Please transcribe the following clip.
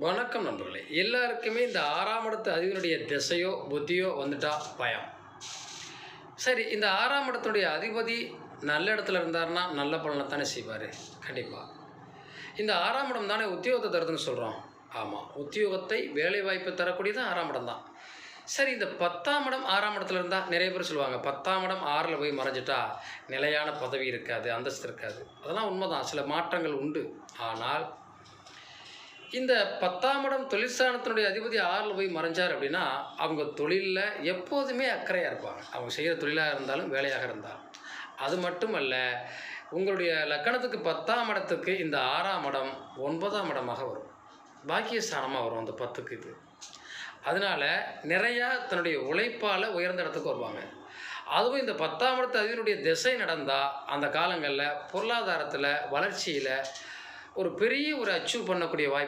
வணக்கம் நண்பர்களே. எல்லாருக்குமே இந்த 6ஆம் இடத்து அதிபனுடைய திசையோ புத்தியோ வந்துட்டா பயம். சரி, இந்த 6ஆம் இடத்துடைய அதிபதி நல்ல இடத்துல இருந்தாருன்னா நல்ல பலனை தானே செய்வார். கண்டிப்பாக இந்த 6ஆம் இடம் தானே உத்தியோகத்தை தருதுன்னு சொல்கிறோம். ஆமாம், உத்தியோகத்தை வேலை வாய்ப்பை தரக்கூடியது 6ஆம் இடம் தான். சரி, இந்த 10ஆம் இடம் 6ஆம் இடத்துல இருந்தால் நிறைய பேர் சொல்லுவாங்க 10ஆம் இடம் 6ல் போய் மறைஞ்சிட்டா நிலையான பதவி இருக்காது, அந்தஸ்து இருக்காது. அதெல்லாம் உண்மைதான், சில மாற்றங்கள் உண்டு. ஆனால் இந்த 10ஆம் இடம் தொழிற்சானத்தினுடைய அதிபதி 6ல் போய் மறைஞ்சார் அப்படின்னா அவங்க தொழிலில் எப்போதுமே அக்கறையாக இருப்பாங்க. அவங்க செய்கிற தொழிலாக இருந்தாலும் வேலையாக இருந்தாலும். அது மட்டுமல்ல, உங்களுடைய லக்கணத்துக்கு 10ஆம் இடத்துக்கு இந்த 6ஆம் இடம் 9ஆம் இடமாக வரும், பாக்கியஸ்தானமாக வரும் அந்த 10க்கு. இது அதனால் நிறையா தன்னுடைய உழைப்பால் உயர்ந்த இடத்துக்கு வருவாங்க. அதுவும் இந்த 10ஆம் இடத்து அதிபனுடைய திசை நடந்தால் அந்த காலங்களில் பொருளாதாரத்தில் வளர்ச்சியில் ஒரு பெரிய அச்சீவ் பண்ணக்கூடிய வாய்ப்பு